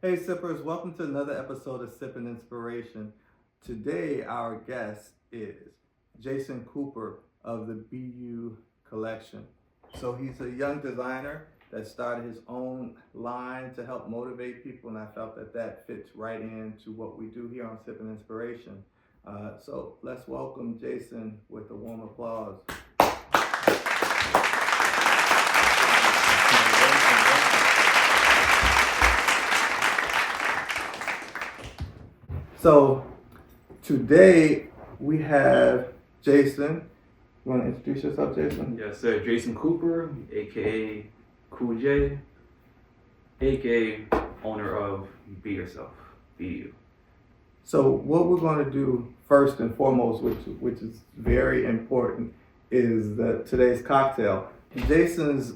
Hey sippers, welcome to another episode of Sipping Inspiration. Today our guest is Jason Cooper of the BU Collection. So he's a young designer that started his own line to help motivate people, and I felt that fits right into what we do here on Sipping Inspiration. So let's welcome Jason with a warm applause. So today we have Jason. You want to introduce yourself, Jason? Yes, sir. Jason Cooper, aka Cool J, aka owner of Be Yourself, Be You. So what we're going to do first and foremost, which is very important, is today's cocktail. Jason's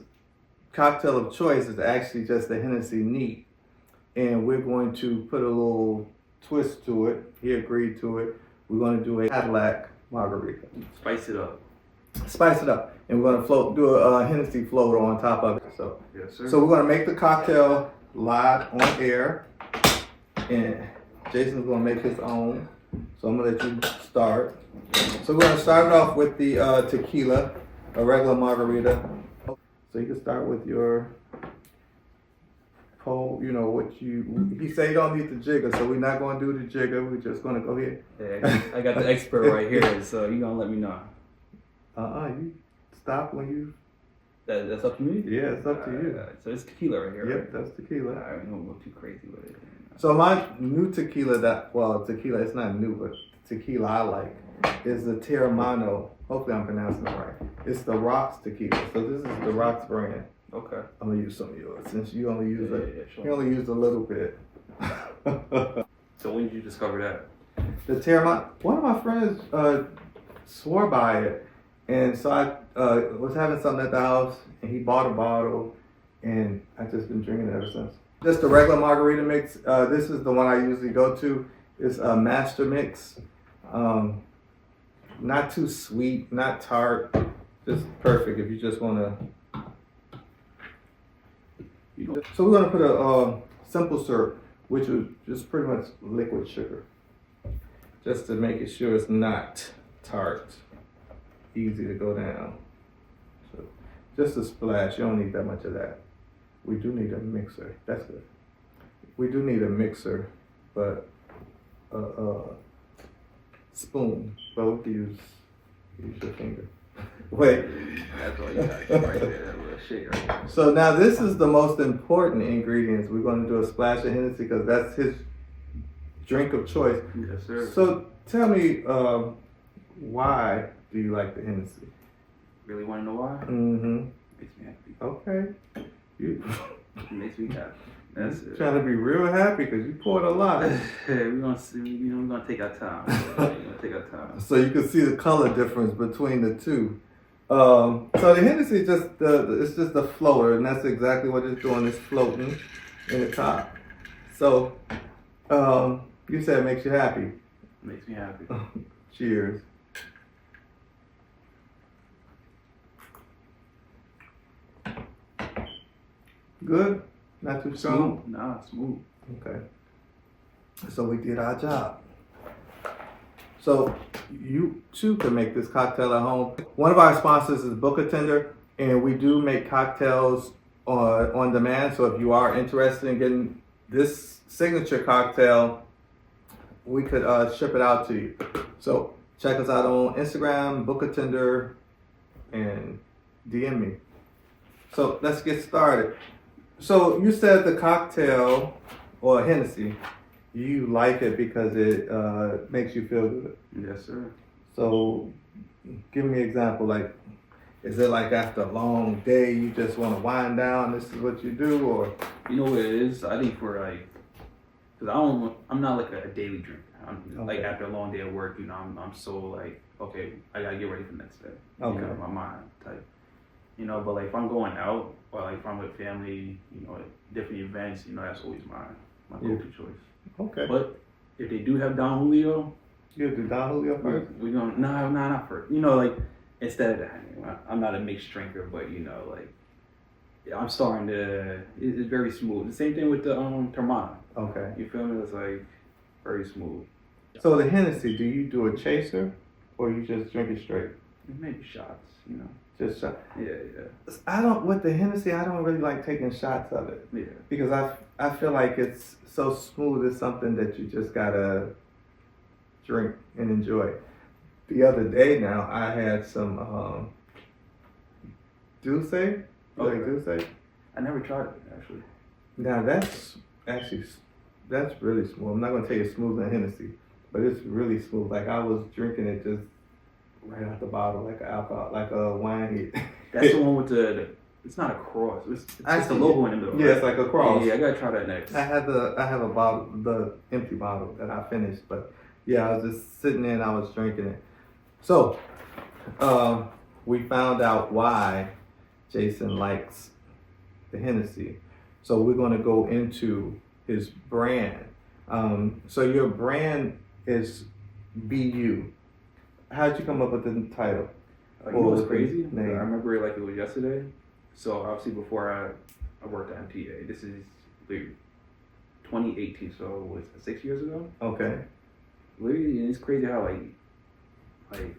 cocktail of choice is actually just the Hennessy Neat, and we're going to put a little twist to it. He agreed to it. We're going to do a Cadillac margarita. Spice it up. Spice it up, and we're going to do a Hennessy float on top of it. So, Yes, sir. so we're going to make the cocktail live on air, and Jason's going to make his own. So I'm going to let you start. So we're going to start it off with the tequila, a regular margarita. So you can start with your pole, he said you don't need the jigger, so we're not going to do the jigger. We're just going to go here. Yeah, I got the expert right here, so you're going to let me know. You stop when you... That's up to me? Yeah, it's up to you. So it's tequila right here. Yep, that's tequila. I don't go too crazy with it. So my new tequila tequila, it's not new, but tequila I like, is the Terramano. Hopefully I'm pronouncing it right. It's the Rocks tequila. So this is the Rocks brand. Okay. I'm gonna use some of yours since you only use Sure. You only used a little bit. So when did you discover that? The Terramano, one of my friends swore by it. And so I was having something at the house, and he bought a bottle, and I've just been drinking it ever since. Just a regular margarita mix. This is the one I usually go to. It's a master mix. Not too sweet, not tart. Just perfect if you just want to. So we're going to put a simple syrup, which is just pretty much liquid sugar, just to make it sure it's not tart. Easy to go down. So just a splash. You don't need that much of that. We do need a mixer. That's good. We do need a mixer, but spoon. But we can use your finger. Wait. That's all you got right there, that little shit right there. So now this is the most important ingredients. We're going to do a splash of Hennessy because that's his drink of choice. Yes, sir. So tell me, why do you like the Hennessy? Really want to know why? Mm-hmm. Makes me happy. Okay. You It makes me happy. That's it. trying to be real happy because you poured a lot. We're gonna see. We're gonna take our time. We're gonna take our time. So you can see the color difference between the two. So the Hennessy is just it's just a floater, and that's exactly what it's doing. It's floating in the top. So you said it makes you happy. Makes me happy. Cheers. Good? Not too strong? Smooth. Nah, smooth. Okay. So we did our job. So you too can make this cocktail at home. One of our sponsors is Booker Tender, and we do make cocktails on demand. So if you are interested in getting this signature cocktail, we could ship it out to you. So check us out on Instagram, Booker Tender, and DM me. So let's get started. So you said the cocktail, or Hennessy, you like it because it makes you feel good. Yes, sir. So give me an example. Like, is it like after a long day you just want to wind down? This is what you do, or You know what it is? I think for like, cause I'm not like a daily drinker. Like after a long day of work, I'm so like, okay, I gotta get ready for the next day. Okay. My mind type. But like if I'm going out or like if I'm with family, at different events, that's always my go-to choice. Okay. But if they do have Don Julio, You do Don Julio first? we're going not first. Like instead of that, I'm not a mixed drinker, but like I'm starting to. It's very smooth. The same thing with the Termana. Okay. You feel me? It's like very smooth. So the Hennessy, do you do a chaser, or you just drink it straight? Maybe shots, you know. Just shot. Yeah. I don't with the Hennessy. I don't really like taking shots of it Yeah. because I feel like it's so smooth. It's something that you just gotta drink and enjoy. The other day now, I had some Douce. You like Douce? I never tried it actually. Now that's really smooth. I'm not gonna tell you it's smoother than Hennessy, but it's really smooth. Like I was drinking it just right out the bottle, like an alcohol, like a wine. That's the one with the. It's not a cross. It's just the Actually, logo in the middle. Yeah, right? it's like a cross. Yeah, I gotta try that next. I have a bottle, the empty bottle that I finished, but yeah, I was just sitting there and I was drinking it. So, we found out why Jason likes the Hennessy. So we're going to go into his brand. So your brand is BU. How'd you come up with the title? Like, you know what's Or crazy? the name? I remember it like it was yesterday. So obviously before I worked at MTA, this is like 2018, so it was 6 years ago. Okay. Literally, and it's crazy how like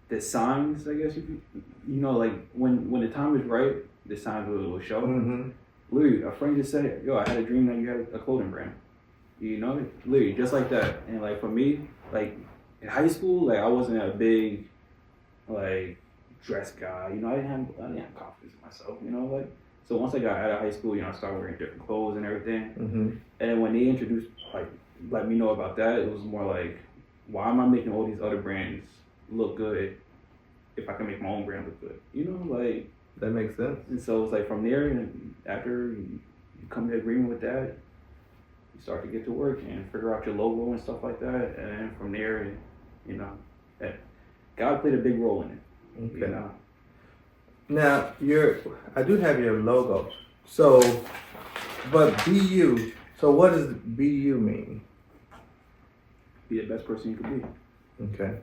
the signs, I guess you know, like when the time is right, the signs will show. Mm-hmm. Literally, a friend just said, "Yo, I had a dream that you had a clothing brand." You know, literally just like that. And like for me, like in high school, like I wasn't a big like dress guy. You know, I didn't have confidence in myself. You know, like so once I got out of high school, you know, I started wearing different clothes and everything. Mm-hmm. And then when they introduced, like, let me know about that, it was more like, why am I making all these other brands look good if I can make my own brand look good? You know, like. That makes sense. And so it's like from there, and after you come to agreement with that, you start to get to work and figure out your logo and stuff like that. And then from there, you know, that God played a big role in it. Okay. You know? Now I do have your logo. So, but BU. So what does BU mean? Be the best person you can be. Okay.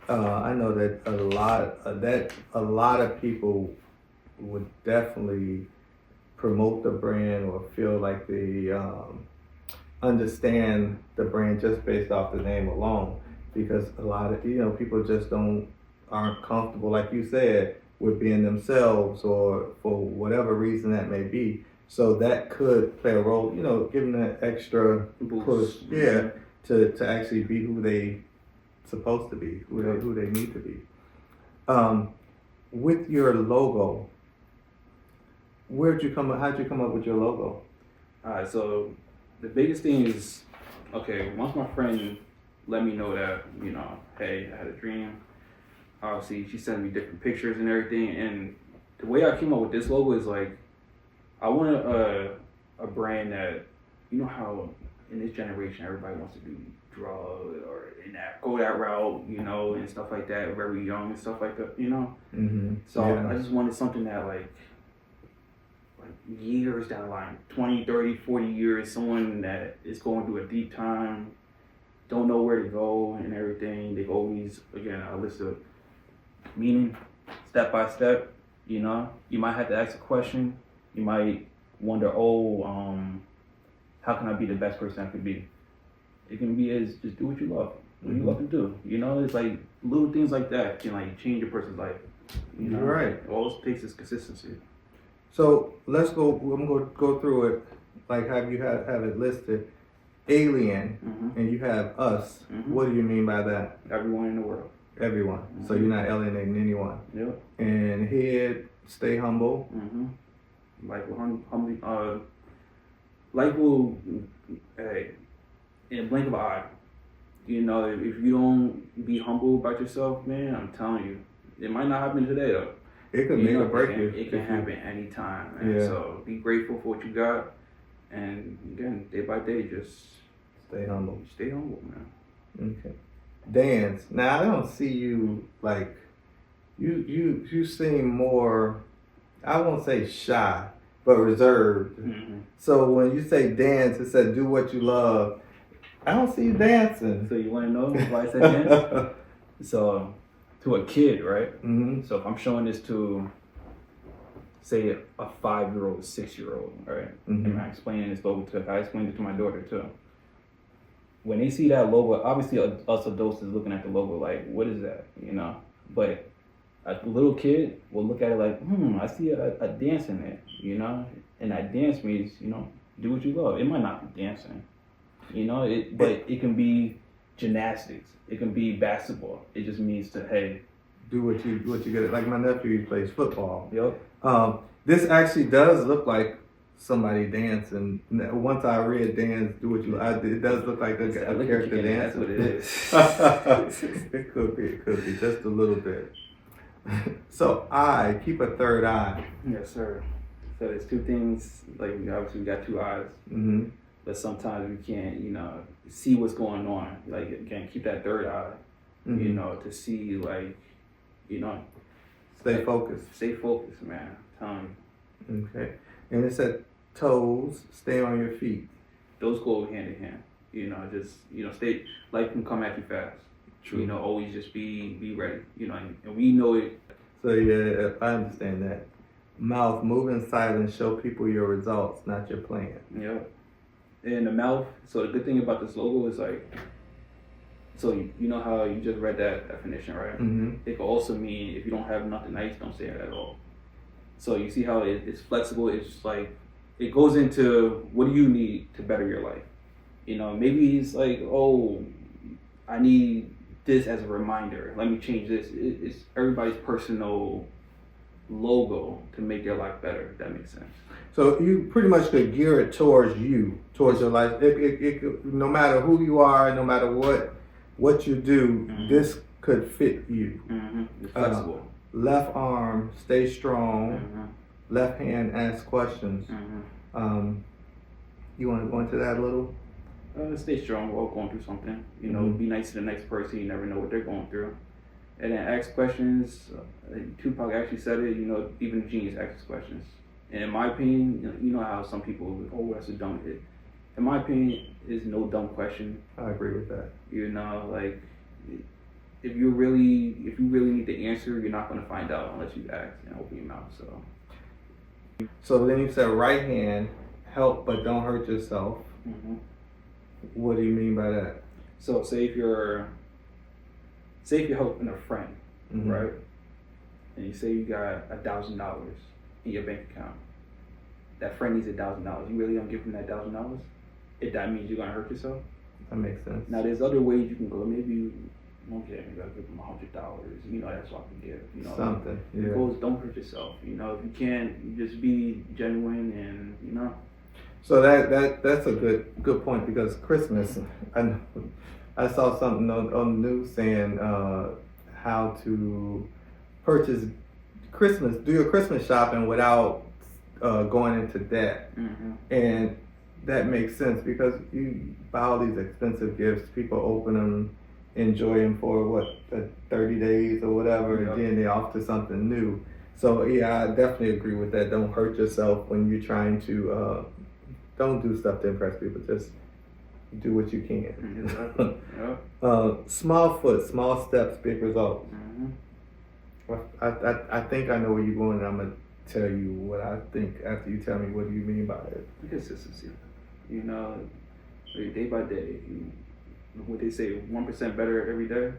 I know that a lot of people would definitely promote the brand or feel like they understand the brand just based off the name alone, because a lot of people just aren't comfortable, like you said, with being themselves or for whatever reason that may be. So that could play a role, giving that extra push, yeah, to actually be who they supposed to be, who they need to be. With your logo, how'd you come up with your logo? Alright, so the biggest thing is, okay, once my friend let me know that, hey, I had a dream, obviously she sent me different pictures and everything, and the way I came up with this logo is like, I wanted a brand that, you know how in this generation everybody wants to do drugs or go that route, and stuff like that, very young and stuff like that, Mm-hmm. So yeah. I just wanted something that like years down the line, 20, 30, 40 years, someone that is going through a deep time, don't know where to go and everything. They've always, again, a list of meaning, step by step, you might have to ask a question. You might wonder, how can I be the best person I could be? It can be as just do what you love. What you love to do. It's like little things like that can like change a person's life. You're right. All it takes is consistency. So let's go. I'm going to go through it, like have you have it listed. Alien, Mm-hmm. and you have us. Mm-hmm. What do you mean by that? Everyone in the world. Everyone. Mm-hmm. So you're not alienating anyone. Yep. And head, stay humble. Mm-hmm. Like humbly, life will, hey, in a blink of an eye. If you don't be humble about yourself, man, I'm telling you, it might not happen today though. It could make or break you. It can happen anytime, man. Yeah. So be grateful for what you got, and again, day by day, just Stay humble. stay humble, man. Okay. Dance. Now I don't see you like you seem more, I won't say shy, but reserved. Mm-hmm. So when you say dance, it said do what you love. I don't see you dancing. So you want to know why I said dance? So to a kid, right? Mm-hmm. So if I'm showing this to say a 5-year-old, 6-year-old, right? Mhm. And I explained this logo to, I explained it to my daughter too. When they see that logo, obviously us adults is looking at the logo like, what is that, you know? But a little kid will look at it like, I see a dance in it, you know? And that dance means, you know, do what you love. It might not be dancing, you know, but it can be gymnastics. It can be basketball. It just means to, hey, Do what you get. Like my nephew, he plays football. yep. This actually does look like somebody dancing. Once I read dance, do what you. It does look like a character dancing. That's what it is. It could be just a little bit. So I keep a third eye. Yes, sir. So there's two things, like obviously we got two eyes, Mm-hmm. but sometimes we can't, you know, see what's going on. Like, again, keep that third eye, Mm-hmm. you know, to see, like, you know, Stay focused. stay focused, man. I'm telling you. Okay. And it said toes, stay on your feet. Those go hand in hand. You know, just, you know, stay, life can come at you fast. True. You know, always just be ready, you know, and we know it. So yeah, I understand that. Mouth, move in silence, show people your results, not your plan. Yeah. And the mouth, so the good thing about this logo is like, so you know how you just read that definition, right? Mm-hmm. It could also mean if you don't have nothing nice, don't say it at all. So you see how it's flexible. It's like, it goes into what do you need to better your life. You know, maybe it's like, oh, I need this as a reminder. Let me change this. It's everybody's personal logo to make their life better, if that makes sense. So you pretty much could gear it towards you, towards your life. No matter who you are, no matter what you do, Mhm. this could fit you. It's flexible. Left arm, stay strong. Mhm. Left hand, ask questions. Mhm. You want to go into that a little? Stay strong. We're all going through something. You know, Mhm. be nice to the next person. You never know what they're going through. And then ask questions. Tupac actually said it. You know, even a genius asks questions. And in my opinion, you know how some people, oh, that's a dumb hit. In my opinion, is no dumb question. I agree with that. You know, like if you really need the answer, you're not going to find out unless you ask and open your mouth. So then you said right hand, help but don't hurt yourself. Mhm. What do you mean by that? So say if you're helping a friend, Mhm. right? And you say you got $1,000 in your bank account. That friend needs $1,000. You really don't give him that $1,000? If that means you're gonna hurt yourself. That makes sense. Now there's other ways you can go. Maybe maybe I'll give him $100. You know, that's what I can give. You know, Something. It Yeah. goes, don't hurt yourself. You know, if you can't, you just be genuine and you know. So that's a good point because Christmas, I saw something on the news saying how to purchase Christmas, do your Christmas shopping without going into debt, and that makes sense because you buy all these expensive gifts, people open them, enjoy them for 30 days or whatever, Yep. and then they're off to something new. So yeah, I definitely agree with that. Don't hurt yourself when you're trying to. Don't do stuff to impress people. Just do what you can. Exactly. Yep. Small foot, small steps, big results. Mhm. I think I know where you're going, and I'm gonna tell you what I think after you tell me what do you mean by it. Consistency. You know, like day by day. What they say, 1% better every day.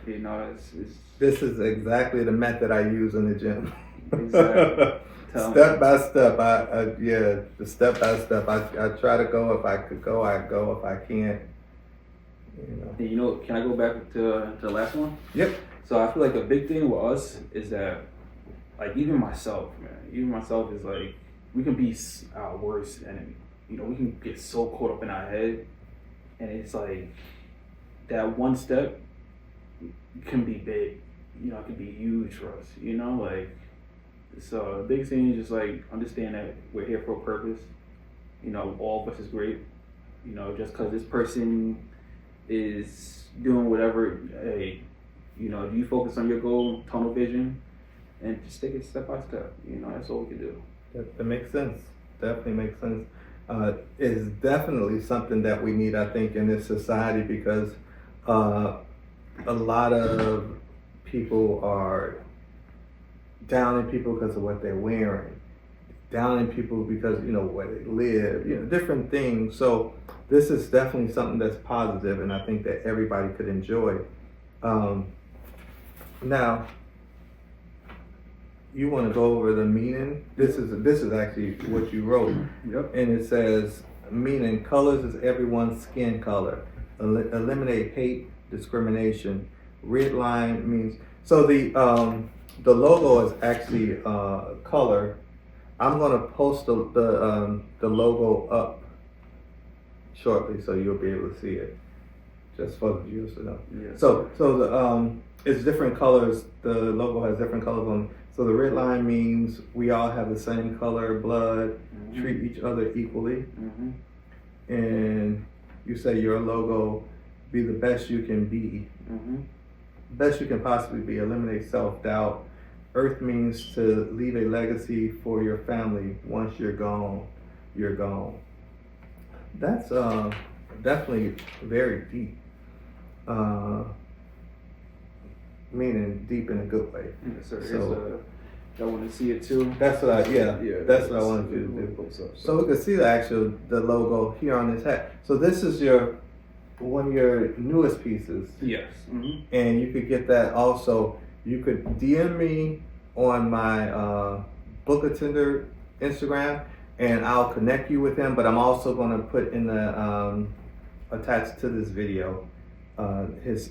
You know, it's This is exactly the method I use in the gym. Exactly. Tell Step me. by step. The step by step. I try to go. If I could go, I go. If I can't, you know. And you know, can I go back to the last one? Yep. So I feel like a big thing with us is that, like, even myself is like, we can be our worst enemy. You know, we can get so caught up in our head, and it's like that one step can be big. You know, it can be huge for us. You know, like, so the big thing is just like understand that we're here for a purpose. You know, all of us is great. You know, just because this person is doing whatever, hey, you know, if you focus on your goal, tunnel vision, and just take it step by step. You know, that's all we can do. That makes sense. Definitely makes sense. It's definitely something that we need, I think, in this society because a lot of people are downing people because of what they're wearing, downing people because, you know, where they live, you know, different things. So this is definitely something that's positive, and I think that everybody could enjoy. Now, you want to go over the meaning? This is actually what you wrote. Yep. And it says, meaning, colors is everyone's skin color. Eliminate hate, discrimination. Red line means, so the logo is actually color. I'm gonna post the logo up shortly, so you'll be able to see it, just for the viewers to know. Yes. So the it's different colors. The logo has different colors on. So the red line means we all have the same color blood, treat each other equally. And you say your logo, be the best you can be. Best you can possibly be, eliminate self-doubt. Earth means to leave a legacy for your family. Once you're gone, you're gone. That's definitely very deep. Meaning deep in a good way. Yes, sir. So I want to see it too. that's what that's what I wanted you to do. So we can see the logo here on this hat. So this is one of your newest pieces. Yes. And you could get that also. You could DM me on my book attender Instagram, and I'll connect you with him. But I'm also going to put in the attached to this video his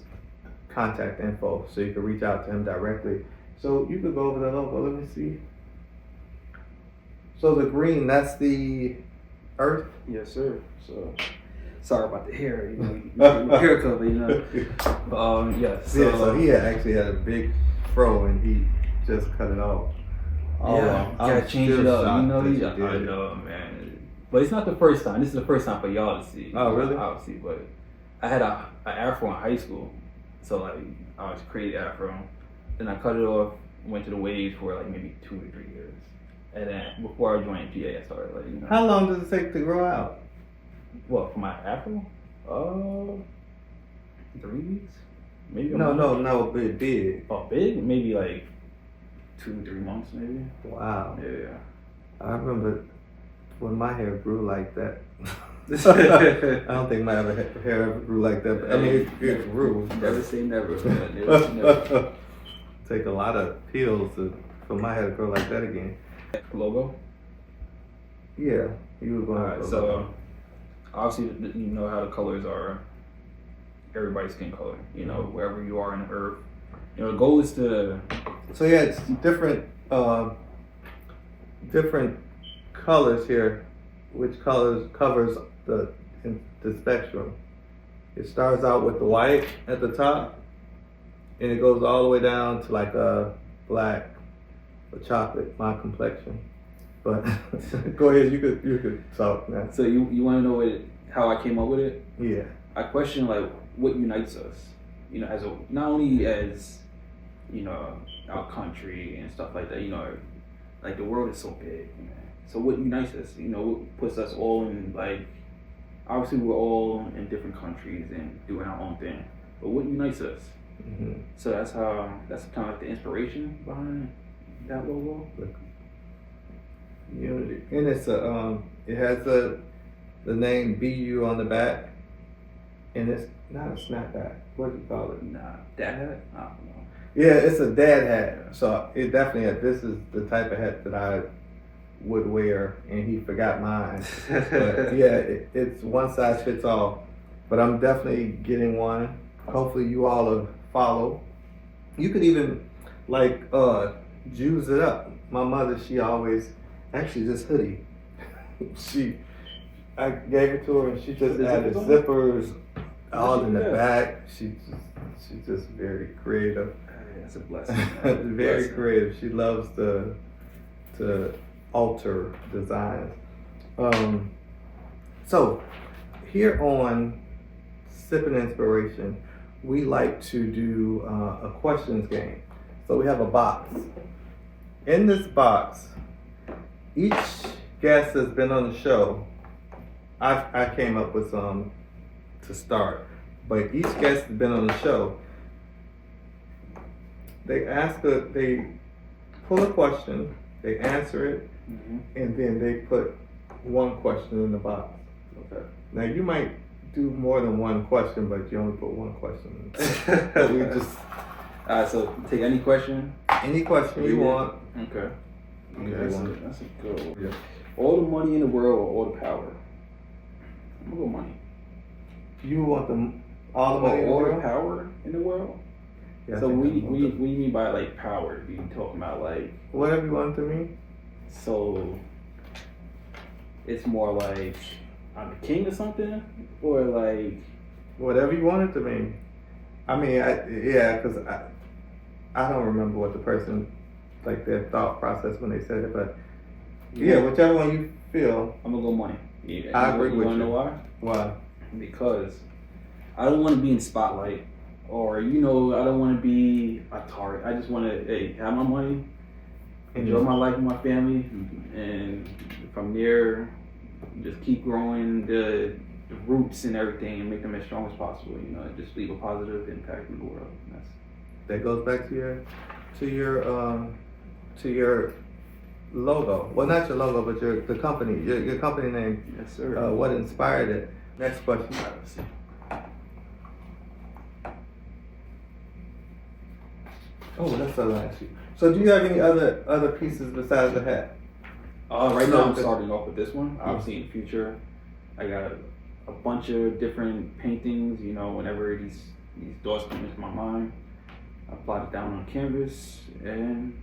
contact info, so you can reach out to him directly. So you could go over the logo. Let me see. So the green, that's the earth. Yes, sir. So sorry about the hair. You know, hair cover. You know. Yes. Yeah. So he actually had a big fro, and he just cut it off. Gotta change it up. You know, I know, man. But it's not the first time. This is the first time for y'all to see. Oh, really? Obviously, but I had an afro in high school, so like I was crazy afro. Then I cut it off, went to the waves for like maybe 2 or 3 years, and then before I joined PA, I started like, you know. How long does it take to grow out? What, for my afro? 3 weeks, maybe. No, big. Oh, big? Maybe like 2 or 3 months, maybe. Wow. Yeah. I remember when my hair grew like that. I don't think my hair ever grew like that. But I mean, it grew. Never say never, man. Never. Take a lot of pills for my hair to grow like that again. Logo? Yeah, you were going. Alright, so obviously you know how the colors are. Everybody's skin color. You know, wherever you are on the earth. You know, the goal is to. So yeah, it's different colors here, which colors covers the spectrum. It starts out with the white at the top, and it goes all the way down to like a black or chocolate, my complexion. But go ahead, you could talk now. So you want to know how I came up with it? Yeah. I question like what unites us. You know, not only as, you know, our country and stuff like that. You know, like the world is so big, man. So what unites us? You know, what puts us all in, like, obviously we're all in different countries and doing our own thing. But what unites us? So that's kind of like the inspiration behind that logo. Unity, and it's it has the name BU on the back, and it's not a snapback. What do you call it? Nah, dad hat? I don't know. Yeah, it's a dad hat. So it definitely, this is the type of hat that I would wear, and he forgot mine. But yeah, it's one size fits all. But I'm definitely getting one. Hopefully you all will follow. You could even like juice it up. My mother, she always, actually this hoodie, I gave it to her, and she just added zippers all in the back. She's just very creative. That's a blessing. Very creative. She loves to alter designs. So here on Sipping Inspiration, we like to do a questions game. So we have a box. In this box, each guest that's been on the show, I came up with some to start, but each guest that's been on the show, they pull a question, they answer it, Mm-hmm. and then they put one question in the box. Okay. Now you might do more than one question, but you only put one question in. So we just Alright, so take any question. any question you want. Okay. You Okay, want. that's a good one. Yeah. All the money in the world or all the power? I'm gonna go money. You want all the money in the all the world? power in the world? Yeah, I So think what I do want you mean by like power? You talking about like, whatever you want to me. so it's more like I'm the king or something? Or like, Whatever you want it to mean. I mean, because I don't remember what the person, like their thought process when they said it, but yeah, whichever one you feel. I'm gonna go money. Yeah, I agree with wanna you. know why? Why? Because I don't want to be in spotlight, or I don't want to be a target. I just want to have my money, enjoy my life with my family, and from there, just keep growing the roots and everything, and make them as strong as possible. Just leave a positive impact in the world. And That goes back to your logo. Well, not your logo, but the company, your company name. yes, sir. What inspired it? Next question. Let's see. Oh, that's what I asked you. So, do you have any other pieces besides the hat? Right So now, I'm the- starting off with this one. Obviously, in the future, I got a bunch of different paintings. Whenever these thoughts come into my mind, I plot it down on canvas and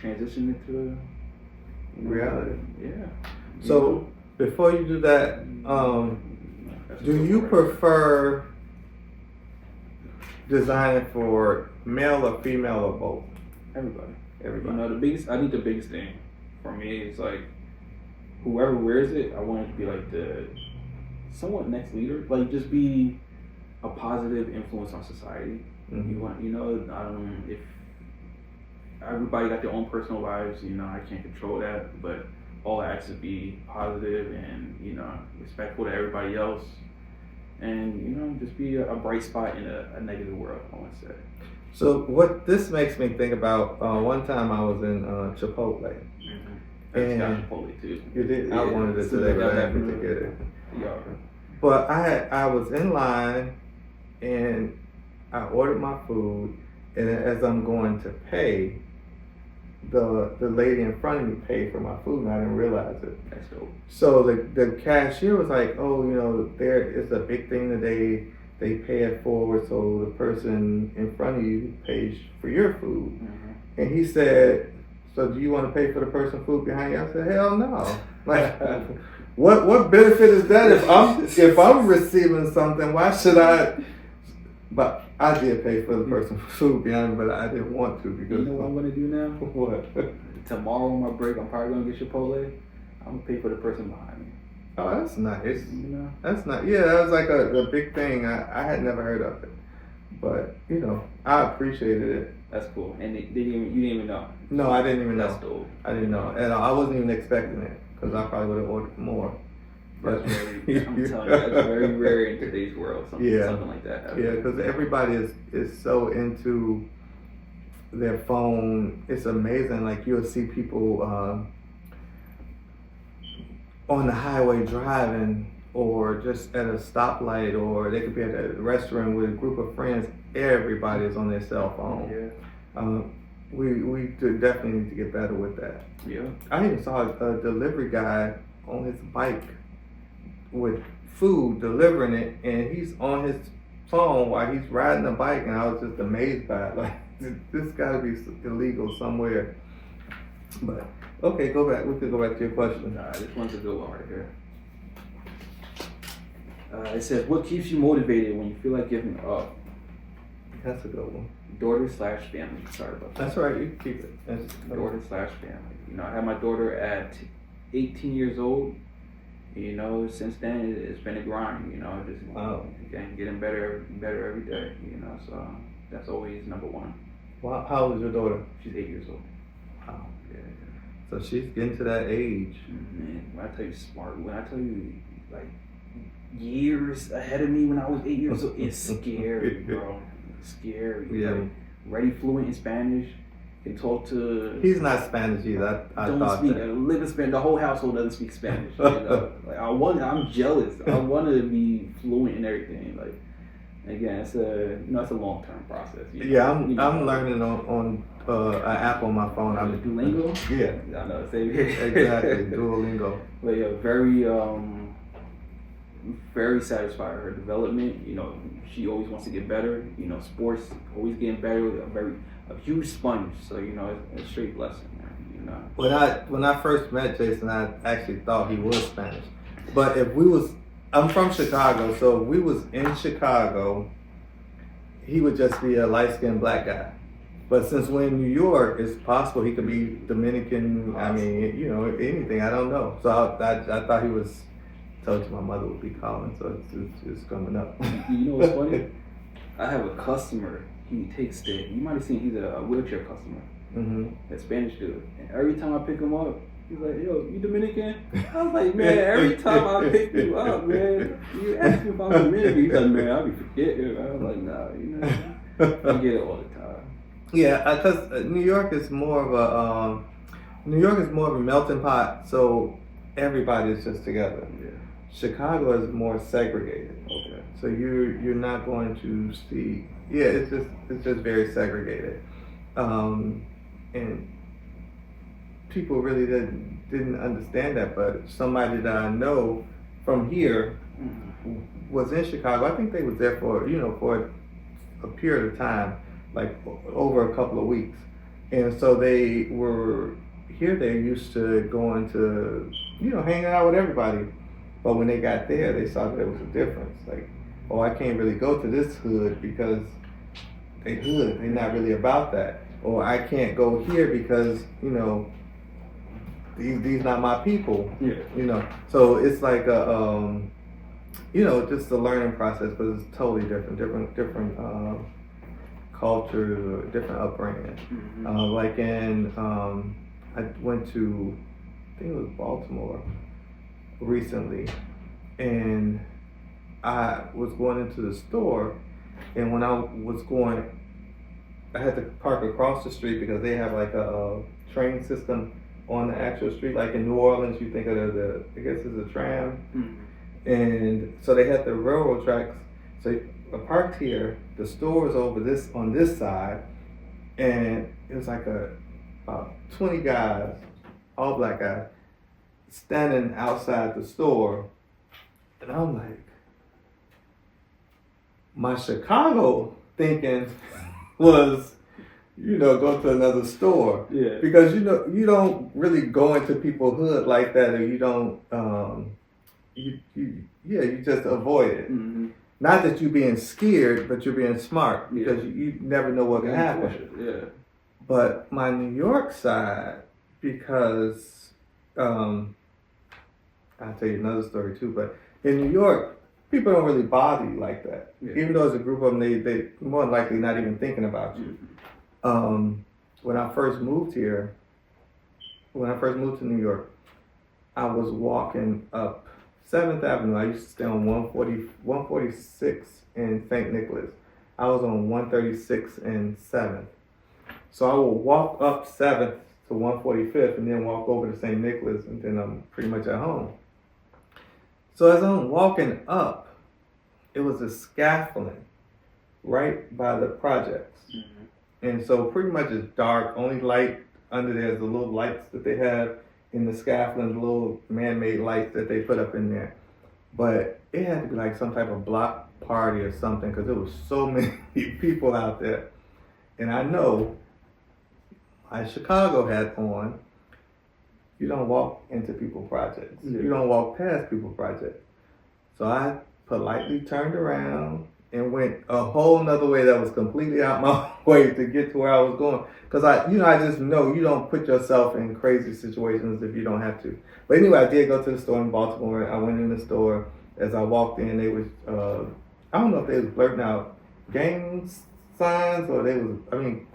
transition it to Reality. Yeah. So, before you do that, do you prefer designing for male or female or both? everybody? Everybody. I think the biggest thing for me is like whoever wears it, I want it to be like the somewhat next leader, like just be a positive influence on society. Mhm. You want, if everybody got their own personal lives, I can't control that, but all I ask is be positive and, respectful to everybody else, and, just be a bright spot in a negative world, I want to say. So, what this makes me think about, one time I was in Chipotle. I just got And- Chipotle too. You did? I Yeah, wanted it as soon as today, I got but I that didn't food. get it. Yeah. But I was in line and I ordered my food, and as I'm going to pay, the lady in front of me paid for my food and I didn't realize it. That's dope. So the cashier was like, "Oh, there it's a big thing today. They pay it forward, so the person in front of you pays for your food." Mm-hmm. And he said, "So do you want to pay for the person food behind you?" I said, "Hell no!" Like, what benefit is that if I'm receiving something? Why should I? But I did pay for the person's food behind me, but I didn't want to because You know what I'm gonna do now? what? Tomorrow on my break, I'm probably gonna get Chipotle. I'm gonna pay for the person behind me. Oh, that's nice. You know? That's not. Yeah, that was like a big thing. I had never heard of it, but I appreciated it. That's cool. And you didn't even know. No, I didn't even That's know. dope. I didn't know, and I wasn't even expecting it because I probably would have ordered more. That's But very, I'm telling you, that's very rare in today's world. Something like that. Yeah, because everybody is so into their phone. It's amazing. Like you'll see people on the highway driving, or just at a stoplight, or they could be at a restaurant with a group of friends. Everybody is on their cell phone. Yeah. We definitely need to get better with that. Yeah. I even saw a delivery guy on his bike with food delivering it, and he's on his phone while he's riding the bike, and I was just amazed by it. Like, this got to be illegal somewhere. But okay, go back. We could go back to your question. This one's a good one right here. It says, "What keeps you motivated when you feel like giving up?" That's a good one. Daughter/family. Sorry about that. That's right. You can keep it. That's Daughter/family. I had my daughter at 18 years old. Since then it's been a grind. Just Wow. getting better every day. So that's always number one. Wow. How old is your daughter? She's 8 years old. Wow. Yeah. So she's getting to that age. Man, when I tell you smart, when I tell you like years ahead of me when I was 8 years old, it's scary, bro. It's scary. Yeah. Like, ready fluent in Spanish, can talk to. He's not Spanish either. I Don't thought speak. that. Live in Spanish. The whole household doesn't speak Spanish. You know? Like I'm jealous. I want to be fluent in everything. Like again, it's a it's a long term process. Yeah, I'm learning on an app on my phone. I'm Duolingo. Yeah, I know. Same here. exactly. Duolingo. But yeah, very satisfied with her development. She always wants to get better. Sports always getting better. A huge sponge. So it's a straight blessing, man. When I first met Jason, I actually thought he was Spanish. But I'm from Chicago, so if we was in Chicago, he would just be a light-skinned black guy. But since we're in New York, it's possible he could be Dominican. I mean, anything. I don't know. So I thought he was. Told you my mother would be calling, so it's coming up. You know what's funny? I have a customer. He takes you might have seen. He's a wheelchair customer. Mm-hmm. A Spanish dude. And every time I pick him up, he's like, "Yo, you Dominican?" I was like, "Man, every time I pick you up, man, you ask me if I'm Dominican." He's like, "Man, I'll be forgetting." I was like, "Nah, I get it all the time." Yeah, because New York is more of a melting pot, so everybody is just together. Yeah. Chicago is more segregated. Okay. So you're not going to see. Yeah, it's just very segregated, and people really didn't understand that. But somebody that I know from here was in Chicago. I think they was there for a period of time, like over a couple of weeks, and so they were here. They're used to going to hanging out with everybody. But when they got there, they saw that there was a difference. Like, oh, I can't really go to this hood because they hood. They're not really about that. Or I can't go here because these not my people. Yeah. So it's like just a learning process, but it's totally different cultures or different upbringing. Mm-hmm. I went to, I think it was Baltimore recently, and I was going into the store, and when I was going, I had to park across the street because they have like a train system on the actual street. Like in New Orleans, you think of I guess it's a tram, and so they had the railroad tracks. So I parked here. The store was over on this side, and it was like about 20 guys, all black guys, standing outside the store, and I'm like, my Chicago thinking was, go to another store. Yeah. Because you don't really go into people's hood like that, or you don't you just avoid it. Mm-hmm. Not that you're being scared, but you're being smart because you never know what can happen. Yeah. But my New York side, because I'll tell you another story too, but in New York, people don't really bother you like that. Yeah. Even though it's a group of them, they more than likely not even thinking about you. When I first moved to New York, I was walking up 7th Avenue. I used to stay on 146 in St. Nicholas. I was on 136 and 7th. So I would walk up 7th to 145th and then walk over to St. Nicholas, and then I'm pretty much at home. So as I'm walking up, it was a scaffolding right by the projects. Mm-hmm. And so pretty much it's dark, only light under there is the little lights that they have in the scaffolding, the little man-made lights that they put up in there. But it had to be like some type of block party or something because there was so many people out there. And I know my Chicago hat on, you don't walk into people's projects. Yeah. You don't walk past people's projects. So I politely turned around and went a whole nother way that was completely out my way to get to where I was going. Because I just know you don't put yourself in crazy situations if you don't have to. But anyway, I did go to the store in Baltimore. I went in the store. As I walked in, they was, I don't know if they was blurting out gang signs or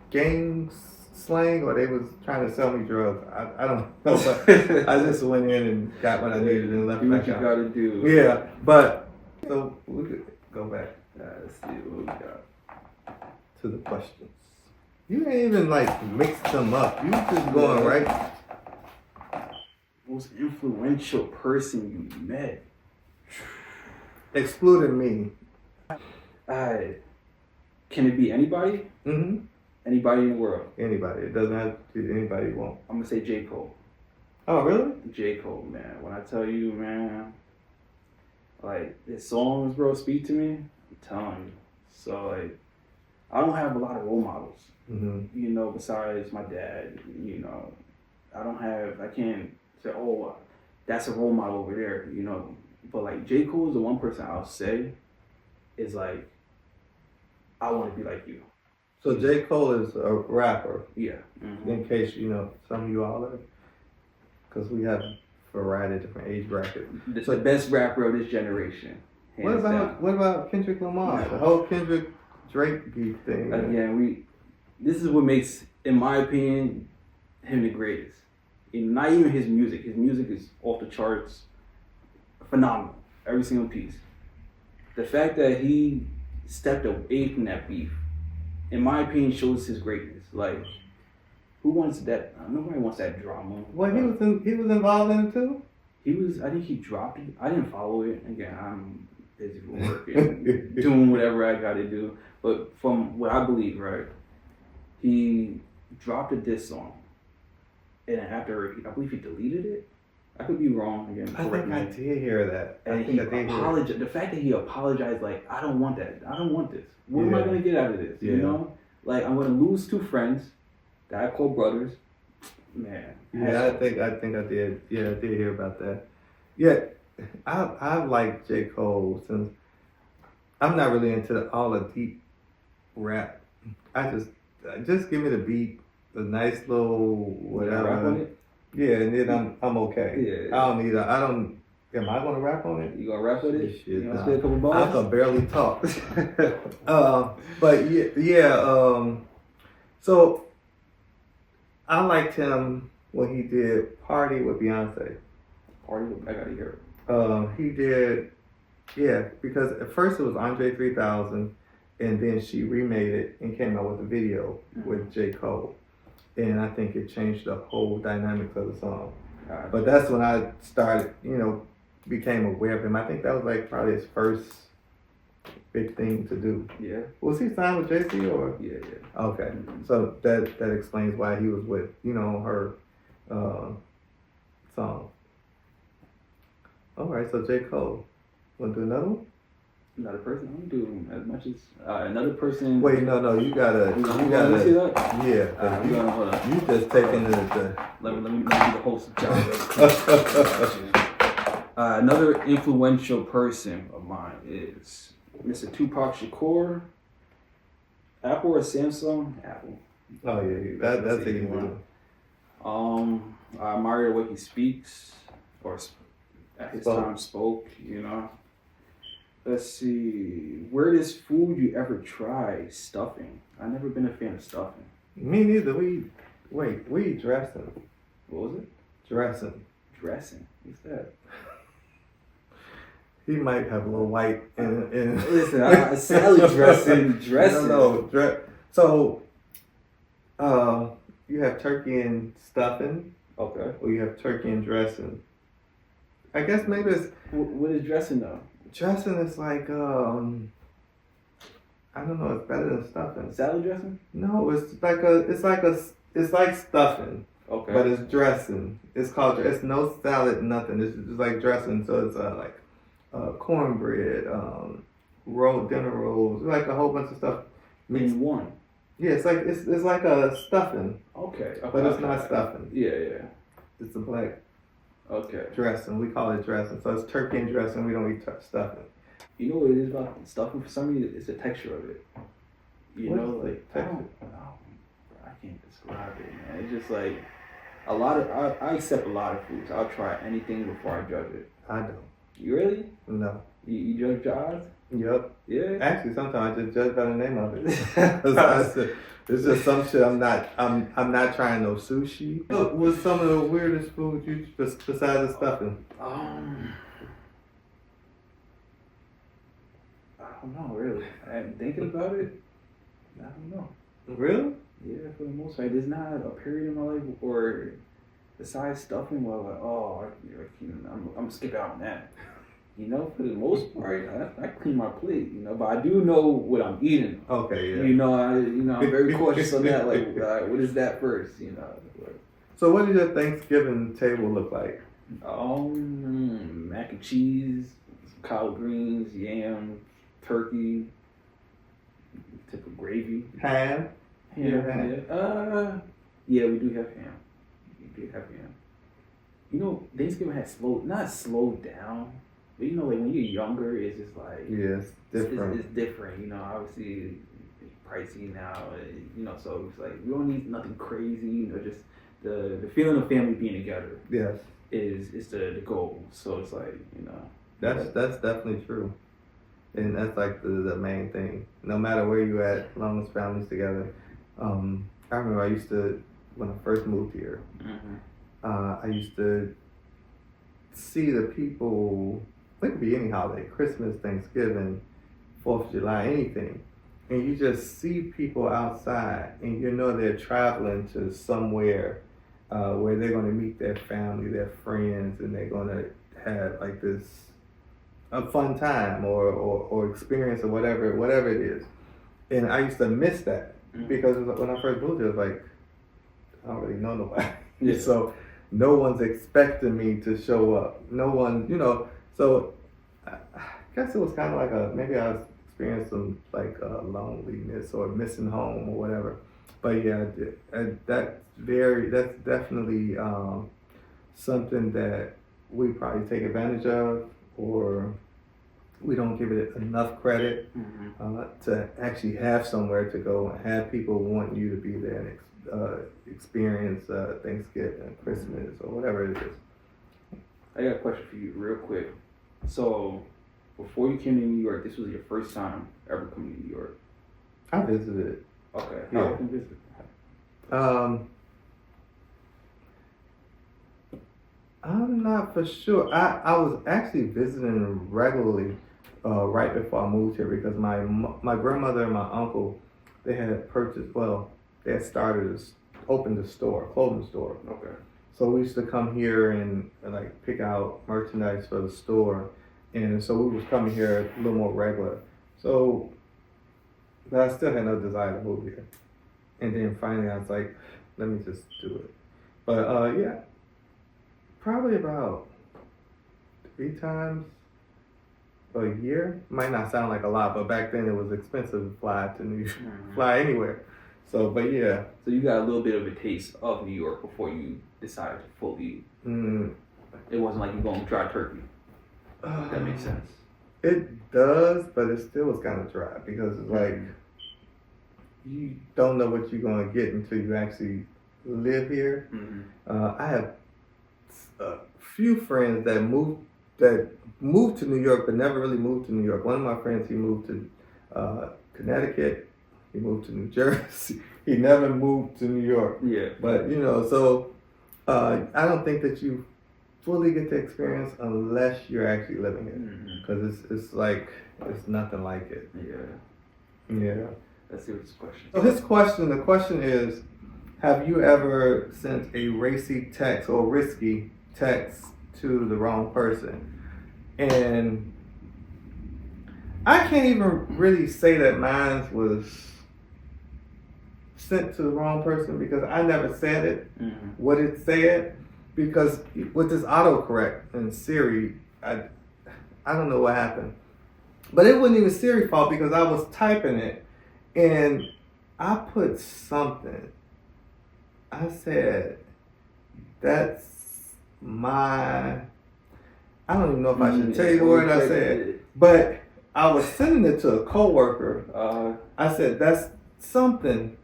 gang slang, or they was trying to sell me drugs. I don't know, but I just went in and got what I needed and left Do back what you out. gotta do. Yeah, but so we could go back Let's see what we got. to the questions. You ain't even like mixed them up. You just going right. Most influential person you met. Excluding me. Can it be anybody? Mm-hmm. Anybody in the world? Anybody. It doesn't have to be anybody you want. I'm gonna say J. Cole. Oh, really? J. Cole, man. When I tell you, man, like his songs, bro, speak to me. I'm telling you. So like, I don't have a lot of role models. Mm-hmm. You know, besides my dad. You know, I can't say, oh, that's a role model over there. You know, but like J. Cole is the one person I'll say is like, I want to be like you. So J. Cole is a rapper. Yeah. Mm-hmm. In case you know some of you all are, because we have a variety of different age brackets. The best rapper of this generation. What about Kendrick Lamar? The whole Kendrick Drake beef thing. Again, this is what makes, in my opinion, him the greatest. And not even his music. His music is off the charts, phenomenal. Every single piece. The fact that he stepped away from that beef, in my opinion, shows his greatness. Like, who wants that? Nobody wants that drama. Well, he was involved in it too. I think he dropped it. I didn't follow it. Again, I'm busy for work and doing whatever I got to do. But from what I believe, right, he dropped a diss song, and after I believe he deleted it. I could be wrong again. I think I did hear that. And he apologized. The fact that he apologized, like, I don't want that. I don't want this. What am I gonna get out of this? You know, like I'm gonna lose 2 friends that I call brothers. Man. Yeah, I think I did. Yeah, I did hear about that. Yeah, I've liked J. Cole since. I'm not really into all the deep rap. I just give me the beat, the nice little whatever. Rap on it? Yeah, and then I'm okay. Yeah. I don't. Am I gonna rap on it? You gonna rap with it? Shit, You gonna spit a couple bars? I can barely talk. But yeah. So I liked him when he did "Party" with Beyonce. Party? I gotta hear it. He did, yeah, because at first it was Andre 3000, and then she remade it and came out with a video with J. Cole. And I think it changed the whole dynamics of the song. But that's when I started, became aware of him. I think that was like probably his first big thing to do. Yeah. Was he signed with Jay-Z or? Yeah. Okay. So that explains why he was with, her song. All right, so J. Cole. Want to do another one? Another person? I'm doing as much as another person. Wait, no, you gotta. See that? Yeah. Hold on. You just taking the. Let me be the host. Another influential person of mine is Mr. Tupac Shakur. Apple or Samsung? Apple. Oh yeah, that's a good one. I admire the way he speaks, or at his time spoke. Let's see. Weirdest food you ever tried? Stuffing. I've never been a fan of stuffing. Me neither. We eat dressing. What was it? Dressing. Dressing. What's that? He might have a little white in. Listen, salad dressing. Dressing. No. So, you have turkey and stuffing. Okay. Or you have turkey and dressing. I guess maybe it's. What is dressing though? Dressing is like I don't know. It's better than stuffing. Salad dressing? No, it's like stuffing. Okay. But it's dressing. It's called. It's no salad, nothing. It's just like dressing. So it's like cornbread, dinner rolls, like a whole bunch of stuff in one. Yeah, it's like a stuffing. Okay. But it's not stuffing. Yeah. It's a black. Okay. Dressing. We call it dressing. So it's turkey and dressing. We don't eat stuffing. You know what it is about stuffing? For some reason, it's the texture of it. Texture? I can't describe it, man. It's just like a lot of. I accept a lot of foods. I'll try anything before I judge it. I don't. You really? No. You judge your eyes? Yep. Yeah. Actually, sometimes I just judge by the name of it. It's just some shit. I'm not trying no sushi. What was some of the weirdest food you besides the stuffing? I don't know, really. I'm thinking about it. I don't know. Really? Yeah, for the most part, there's not a period in my life or besides stuffing where I'm like, oh, I'm gonna skip out on that. You know, for the most part, I clean my plate. You know, but I do know what I'm eating. Okay, yeah. You know, I'm very cautious on that. Like, what is that first? You know. So what does your Thanksgiving table look like? Mac and cheese, collard greens, yam, turkey, typical gravy. Ham? Ham. Yeah, we do have ham. We do have ham. You know, Thanksgiving has not slowed down, but you know, like when you're younger, it's just like Yes, different. It's different. You know, obviously it's pricey now. You know, so it's like we don't need nothing crazy. You know, just the feeling of family being together. Yes. Is the goal. So it's like, you know. That's definitely true. And that's like the main thing. No matter where you at, as long as family's together. I remember I used to, when I first moved here, I used to see the people, it could be any holiday, Christmas, Thanksgiving, 4th of July, anything. And you just see people outside and you know they're traveling to somewhere where they're going to meet their family, their friends, and they're going to have like this a fun time or experience or whatever it is. And I used to miss that because when I first moved here, it was like, I don't really know nobody. Yeah. So no one's expecting me to show up. No one, you know, so I guess it was kind of like maybe I was experiencing some like loneliness or missing home or whatever. But yeah, that's definitely something that we probably take advantage of, or we don't give it enough credit to actually have somewhere to go and have people want you to be there and experience Thanksgiving, Christmas, or whatever it is. I got a question for you real quick. So before you came to New York, this was your first time ever coming to New York? I visited. Okay. Yeah. How often visit? I'm not for sure. I was actually visiting regularly right before I moved here because my grandmother and my uncle, they had purchased, they had opened a store, a clothing store. Okay. So we used to come here and like pick out merchandise for the store. And so we was coming here a little more regular. So, but I still had no desire to move here. And then finally I was like, let me just do it. But yeah, probably about 3 times a year. Might not sound like a lot, but back then it was expensive to fly to New York, fly anywhere. So, but yeah. So you got a little bit of a taste of New York before you decided to fully. It wasn't like you going to dry turkey. If that makes sense. It does, but it still was kind of dry because it's like you don't know what you're gonna get until you actually live here. I have a few friends that moved to New York but never really moved to New York. One of my friends, he moved to Connecticut. He moved to New Jersey. He never moved to New York. Yeah. But you know, so I don't think that you fully get the experience unless you're actually living here, because it's like it's nothing like it. Yeah. Let's see what's the question. So the question is, have you ever sent a racy text or risky text to the wrong person? And I can't even really say that mine was sent to the wrong person because I never said it. What it said. Because with this autocorrect and Siri, I don't know what happened. But it wasn't even Siri's fault because I was typing it and I put something. I said, that's my, I don't even know if I should tell you the word I said, but I was sending it to a coworker. I said, that's something.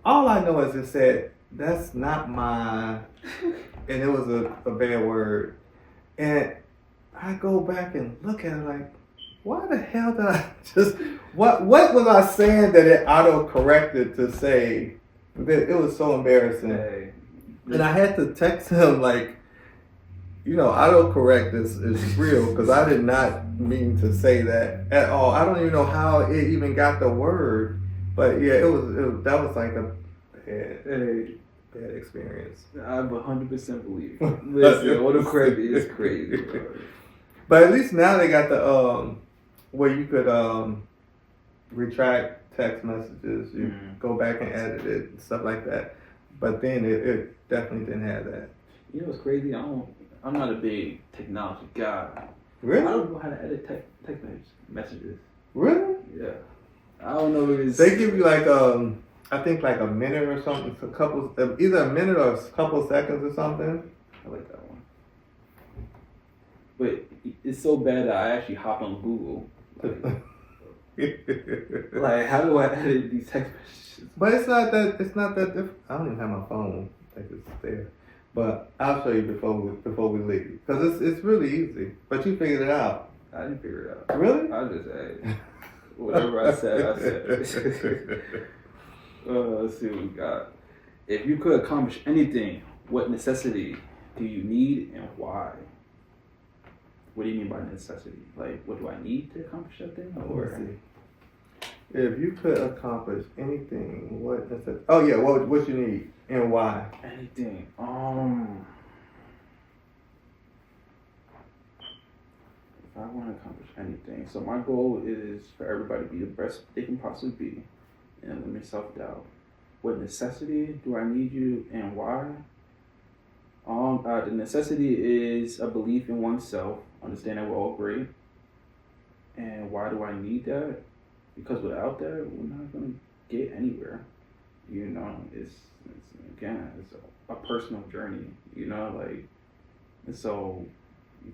All I know is it said, that's not my... And it was a bad word. And I go back and look at it like, why the hell did I just, what was I saying that it auto-corrected to say? It was so embarrassing. And I had to text him like, you know, autocorrect is real because I did not mean to say that at all. I don't even know how it even got the word. But yeah, that was like the Hey, bad experience. I 100% believe you. Listen, autocorrect is crazy, bro. But at least now they got the where you could retract text messages. You go back and edit it and stuff like that. But then it definitely didn't have that. You know what's crazy? I'm not a big technology guy. Really? I don't know how to edit text messages. Really? Yeah. I don't know if it's... They give you like I think like a minute or something, either a minute or a couple seconds or something. I like that one. But it's so bad that I actually hopped on Google. Like how do I edit these text messages? But it's not that different. I don't even have my phone. Like it's there. But I'll show you before we leave. Because it's really easy. But you figured it out. I didn't figure it out. Really? I just whatever I said. Let's see what we got. If you could accomplish anything, what necessity do you need and why? What do you mean by necessity? Like, what do I need to accomplish that thing? Or if you could accomplish anything, what necessity? Oh yeah, what you need and why? Anything. If I want to accomplish anything, so my goal is for everybody to be the best they can possibly be, and limit self-doubt. What necessity do I need you and why? The necessity is a belief in oneself, understanding we're all great. And why do I need that? Because without that, we're not going to get anywhere. You know, it's a personal journey, you know, like, and so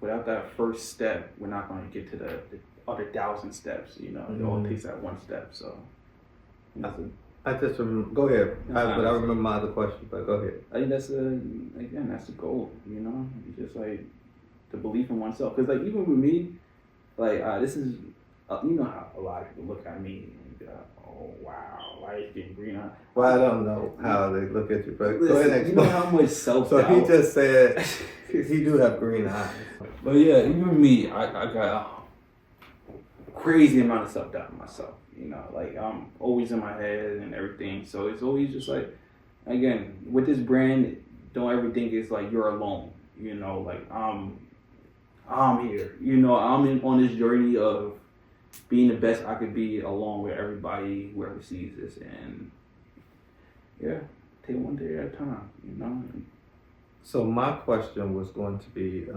without that first step, we're not going to get to the other 1,000 steps, you know, it all takes that one step, so. I just remember, go ahead. But I remember my other question, but go ahead. I think that's the goal, you know, it's just like the belief in oneself. Because like even with me, like this is, you know how a lot of people look at me and be like, oh wow, why is getting green on? Well, I don't know how they look at you, but listen, go ahead and explain. You know how much self-doubt. So he just said he do have green eyes. But yeah, even me, I got a crazy amount of self-doubt in myself. You know, like I'm always in my head and everything. So it's always just like, again, with this brand, don't ever think it's like you're alone. You know, like I'm here. You know, I'm on this journey of being the best I could be along with everybody, whoever sees this. And yeah, take one day at a time, you know. So my question was going to be,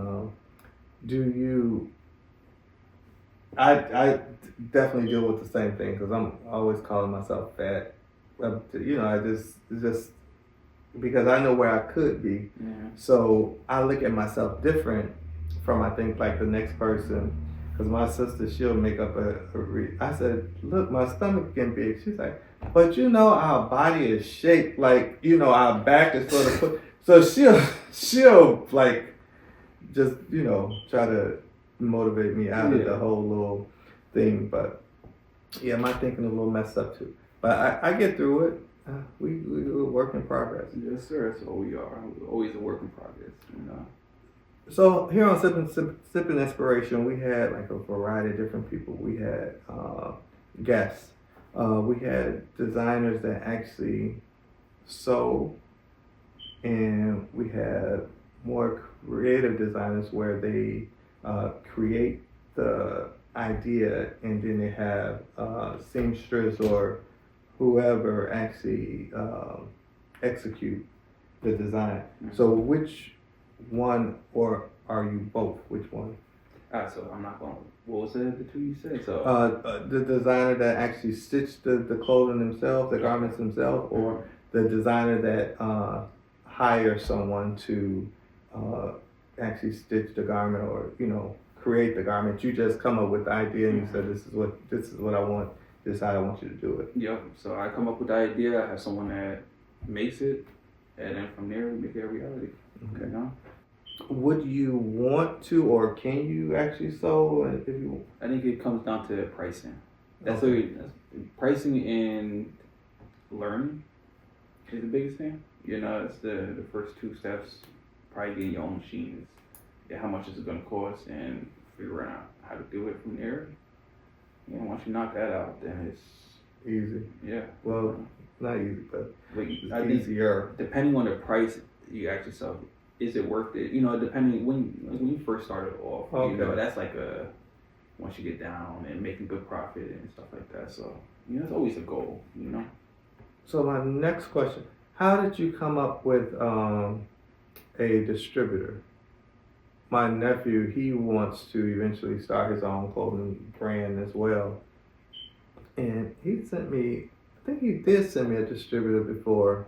I definitely deal with the same thing because I'm always calling myself fat. You know, I just because I know where I could be. Yeah. So I look at myself different from I think like the next person. Because my sister, she'll make up I said, look, my stomach getting big. She's like, but you know our body is shaped like, you know, our back is sort of put. So she'll like just, you know, try to motivate me out of the whole little thing. But yeah, my thinking a little messed up too. But I get through it. We're a work in progress. Yes, sir. That's all we are. We're always a work in progress, you know. So here on Sipping Inspiration, we had like a variety of different people. We had guests. We had designers that actually sew, and we had more creative designers where they create the idea and then they have seamstress or whoever actually execute the design. Mm-hmm. So which one, or are you both? Which one? So I'm not going. What was it? The two you said? So the designer that actually stitched the clothing themselves, the garments themselves, or the designer that hires someone to actually stitch the garment, or you know, create the garment. You just come up with the idea and you said, this is what I want. This is how I want you to do it. Yep. So I come up with the idea. I have someone that makes it, and then from there we make it a reality. Okay. You know? Would you want to, or can you actually sew? If you, I think it comes down to pricing. That's pricing and learning is the biggest thing. You know, it's the first two steps. Probably getting your own machines. Yeah, how much is it going to cost, and figuring out how to do it from there. You know, once you knock that out, then Easy. Yeah. Well, not easy, but Like, it's I think easier. depending on the price, you ask yourself, is it worth it? You know, depending when you first started off, you know, Okay. that's like a once you get down and making good profit and stuff like that. So, you know, it's always a goal, you know. So my next question: how did you come up with a distributor? My nephew, he wants to eventually start his own clothing brand as well, and he sent me. I think he did send me a distributor before.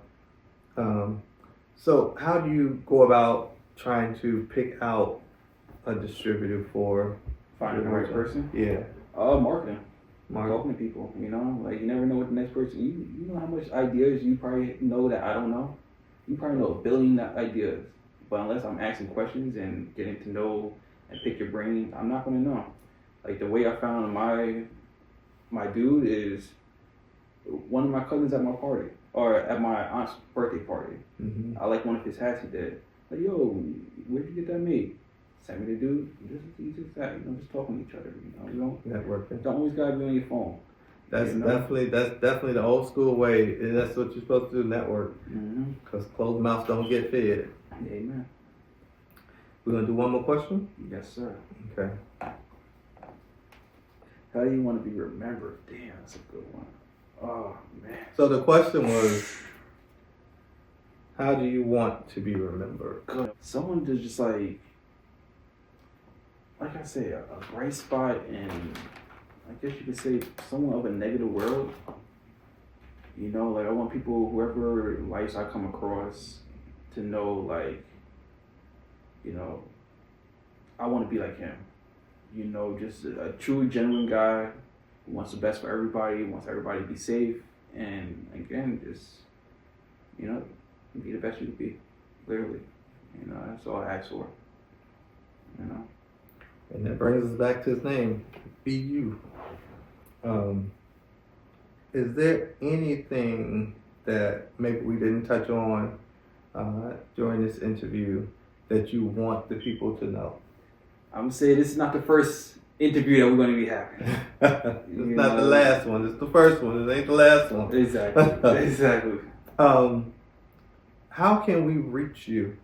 Um, so how do you go about trying to pick out a distributor for Finding the right person. Yeah, Marketing. Mark. Talking to people, you know, like you never know what the next person. You know how much ideas you probably know that I don't know. You probably know a billion ideas, but unless I'm asking questions and getting to know and pick your brain, I'm not gonna know. Like the way I found my dude is one of my cousins at my party or at my aunt's birthday party. Mm-hmm. I like one of his hats he did. Like, yo, where'd you get that made? Send me the dude. He's just that, you know, just talking to each other. You know, Networking. don't always gotta be on your phone. That's You know? definitely the old school way. And that's what you're supposed to do, network. Mm-hmm. Because closed mouths don't get fed. Amen. We're gonna do one more question. Yes, sir. Okay. How do you want to be remembered? Damn, that's a good one. Oh man. So the question was, how do you want to be remembered? Good. Someone to just like I say, a bright spot in, I guess you could say, someone of a negative world. You know, like I want people, whoever lives I come across, to know, like, you know, I want to be like him. You know, just a true, genuine guy who wants the best for everybody, wants everybody to be safe, and again, just, you know, be the best you can be, literally. You know, that's all I ask for. You know. And that brings us back to his name, Be You. Is there anything that maybe we didn't touch on during this interview that you want the people to know? I'm gonna say this is not the first interview that we're gonna be having. It's not the last one. It's the first one. It ain't the last one. Exactly. Exactly. How can we reach you?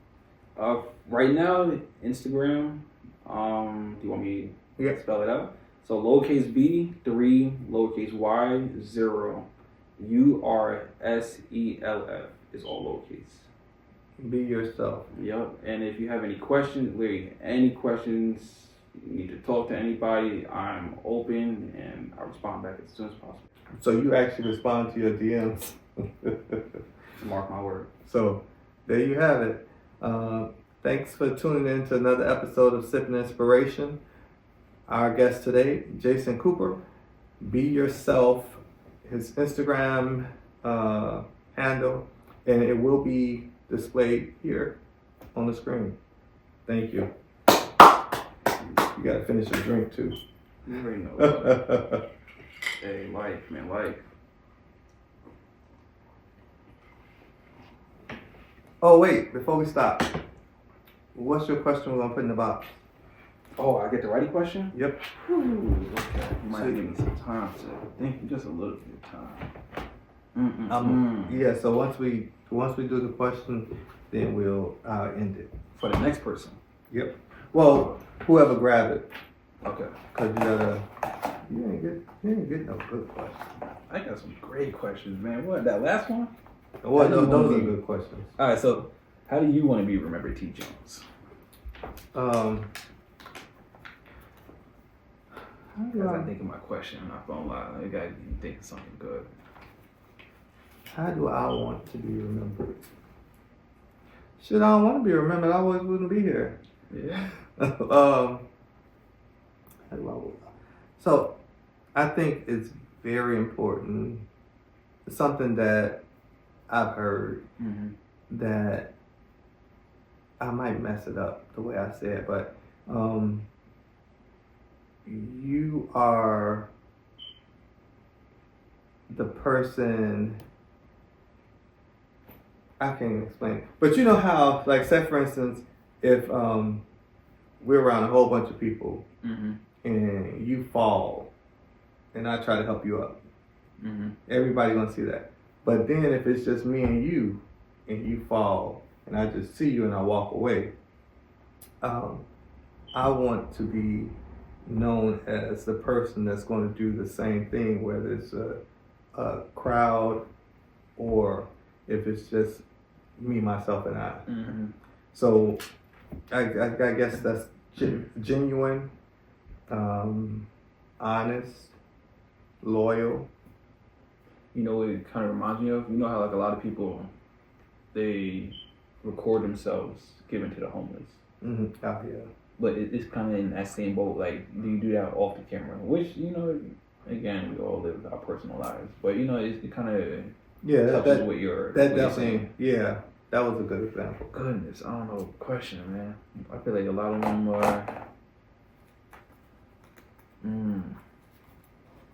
Right now, Instagram. Do you want me to Yeah. spell it out? So lowercase b 3 lowercase y 0 URSELF is all lowercase. Be yourself. Yep. And if you have any questions, you need to talk to anybody, I'm open and I'll respond back as soon as possible. So you actually respond to your DMs. Mark my word. So there you have it. Thanks for tuning in to another episode of Sipping Inspiration. Our guest today, Jason Cooper. Be yourself. His Instagram handle, and it will be displayed here on the screen. Thank you. You gotta finish your drink too. You already know. Hey, life, man, life. Oh wait, before we stop, what's your question we're gonna put in the box? Oh, I get the righty question? Yep. Whew, okay. You might give me some time to think, just a little bit of time. Yeah. So once we do the question, then we'll end it. For the next person. Yep. Well, whoever grab it, Okay. cause you ain't get no good questions. I got some great questions, man. What, that last one? Well, How do you those wanna are be- good questions. All right, so how do you want to be remembered, T. Jones? As I think of my question, I'm not gonna lie. I gotta think of something good. How do I want to be remembered? Shit, I don't want to be remembered. I always wouldn't be here. Yeah. How do I? So, I think it's very important. It's something that I've heard Mm-hmm. that I might mess it up the way I say it, but you are the person. I can't even explain. But you know how, like, say for instance, if we're around a whole bunch of people Mm-hmm. and you fall, and I try to help you up, Mm-hmm. Everybody gonna see that. But then if it's just me and you fall, and I just see you and I walk away, I want to be known as the person that's going to do the same thing, whether it's a crowd or if it's just me, myself, and I. Mm-hmm. So I guess that's genuine, honest, loyal. You know what it kind of reminds me of? You know how like a lot of people, they record themselves giving to the homeless. Mm-hmm. Oh yeah. But it's kind of in that same boat. Like, do you do that off the camera? Which, you know, again, we all live our personal lives. But, you know, it kind of touches with your... That definitely, yeah. That was a good example. Goodness, I don't know. Question, man. I feel like a lot of them are...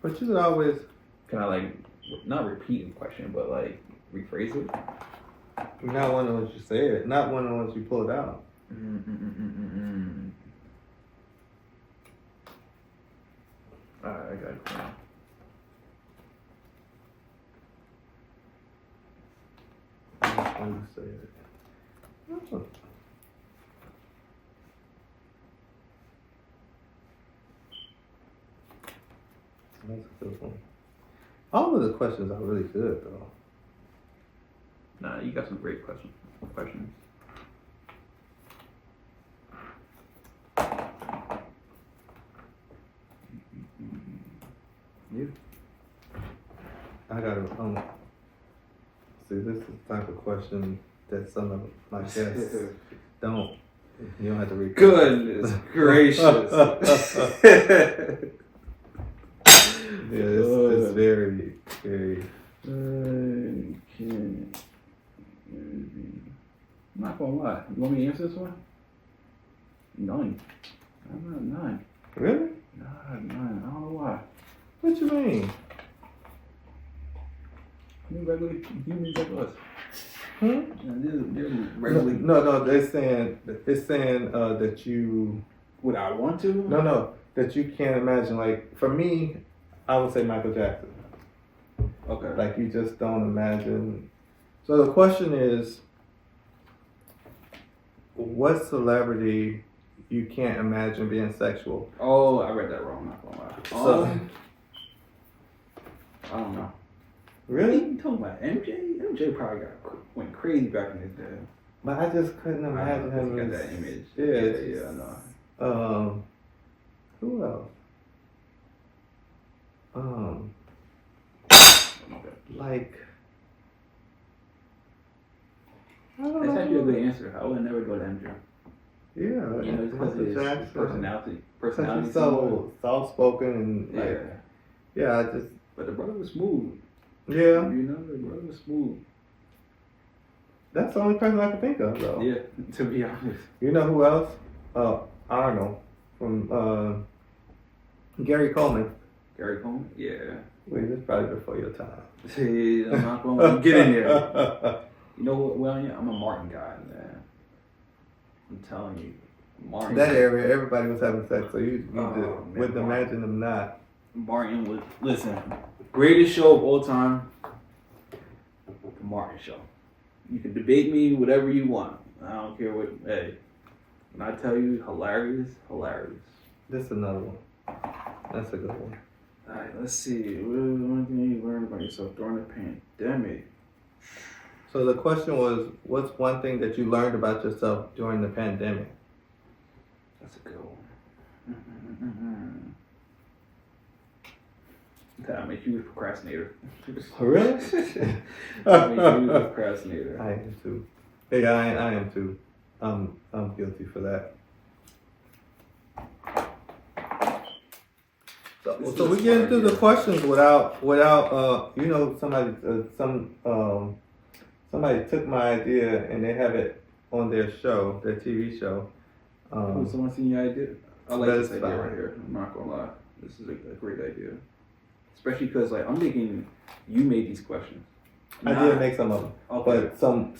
But you could always... Can I, like, not repeat the question, but, like, rephrase it? Not one of the ones you said. Not one of the ones you pulled out. Alright, I got it. Which one you said? Oh. That's a good one. All of the questions are really good, though. Nah, you got some great questions. Yeah. I gotta see. This is the type of question that some of my guests don't. You don't have to read. Goodness gracious. Yeah, it's very, very. I'm not gonna lie. You want me to answer this one? None. I'm not none. Really? Nah, none. I don't know why. What you mean? Humans like us. They're regularly. No. They're saying that you. Would I want to? No. That you can't imagine. Like for me, I would say Michael Jackson. Okay. Like you just don't imagine. So the question is, what celebrity you can't imagine being sexual? Oh, I read that wrong. I'm not gonna lie. So, I don't know. Really? You talking about MJ? MJ probably went crazy back in his day. But I just couldn't imagine him. He got that image. Yeah, I know. Who else? Like. I don't That's know. actually a good answer. I would never go to MJ. Yeah, You know, it's because of his personality. He's so soft spoken and like, yeah, I just. But the brother was smooth. Yeah. You know, the brother was smooth. That's the only person I can think of, though. Yeah, to be honest. You know who else? Arnold from Gary Coleman. Gary Coleman? Yeah. Wait, that's probably before your time. See, I'm not going to get in there. You know what? Well, yeah, I'm a Martin guy, man. I'm telling you. Martin. That area, everybody was having sex, so you wouldn't Martin. imagine them not. Martin was, listen, greatest show of all time, The Martin Show. You can debate me, whatever you want. I don't care what, hey. When I tell you, hilarious. This is another one. That's a good one. Alright, let's see. What is one thing you learned about yourself during the pandemic? So the question was, what's one thing that you learned about yourself during the pandemic? That's a good one. That I make you a procrastinator. Really? I make you a procrastinator. I am too. Yeah, I am too. I'm guilty for that. So we get into the questions without you know, somebody took my idea and they have it on their show, their TV show. Someone seen your idea? I like this idea fine. right here. I'm not gonna lie. This is a great idea. Especially because like I'm thinking you made these questions. I did make some of them, Okay. but some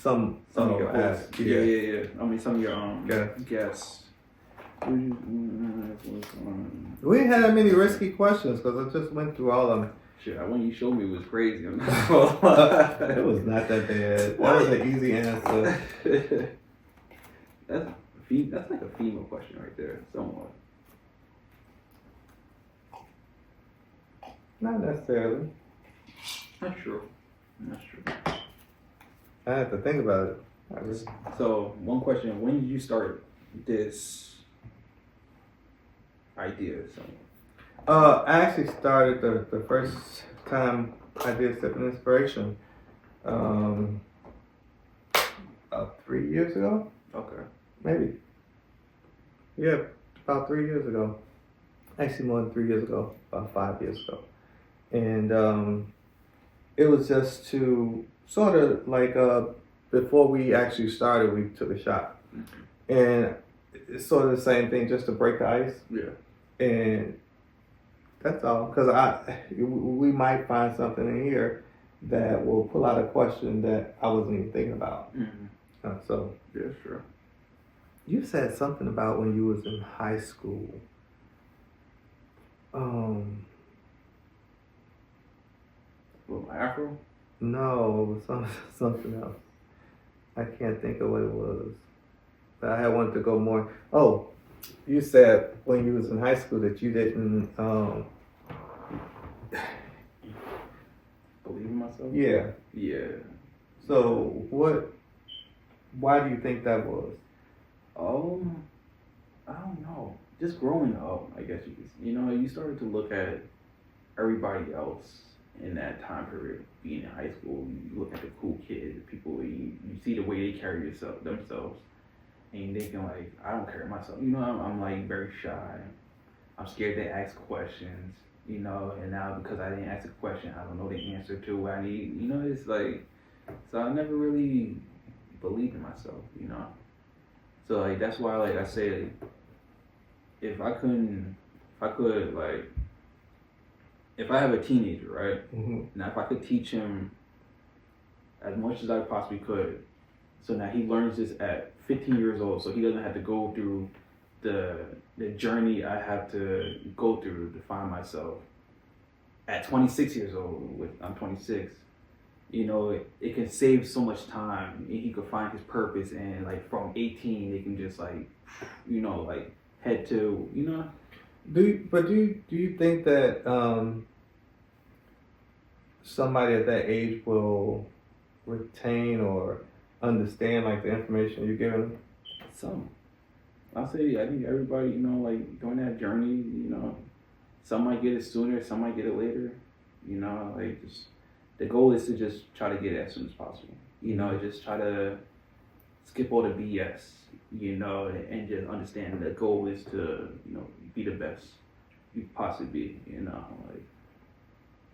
of your have. hosts. Yeah. I mean some of your guests. We didn't have that many risky questions because I just went through all of them. Shit, when you showed me it was crazy. I'm not gonna lie. It was not that bad. That was an easy answer. That's like a female question right there, somewhat. Not necessarily. That's true. That's true. I have to think about it. I really- So, one question: when did you start this idea? I actually started the first time I did Sip and Inspiration about 3 years ago, Okay. maybe. Yeah, about 3 years ago. Actually, more than 3 years ago, about 5 years ago. And it was just to sort of like before we actually started, we took a shot. And it's sort of the same thing, just to break the ice. Yeah. And that's all, because we might find something in here that will pull out a question that I wasn't even thinking about. So Yeah, sure. you said something about when you was in high school. Well, my afro. No, it was something else. I can't think of what it was. But I had wanted to go more. Oh, you said when you was in high school that you didn't. Believe in myself. Yeah. Yeah. So what? Why do you think that was? I don't know. Just growing up, I guess you started to look at everybody else in that time period. Being in high school, you look at the cool kids, people. You see the way they carry themselves, and you're thinking like, I don't carry myself. I'm like very shy. I'm scared to ask questions. And now because I didn't ask a question, I don't know the answer to what I need. It's like, so I never really believed in myself. So like that's why like I say, if I have a teenager, right? Mm-hmm. Now if I could teach him as much as I possibly could, so now he learns this at 15 years old, so he doesn't have to go through the journey I have to go through to find myself. At 26 years old, I'm 26. It can save so much time, and he could find his purpose. And like from 18, they can just like, like head to, Do you think that somebody at that age will retain or understand like the information you're giving them? Some. I think everybody, like during that journey, some might get it sooner, some might get it later. Like just the goal is to just try to get it as soon as possible. Just try to skip all the BS, and just understand the goal is to, be the best you possibly be, like.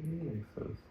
Makes sense.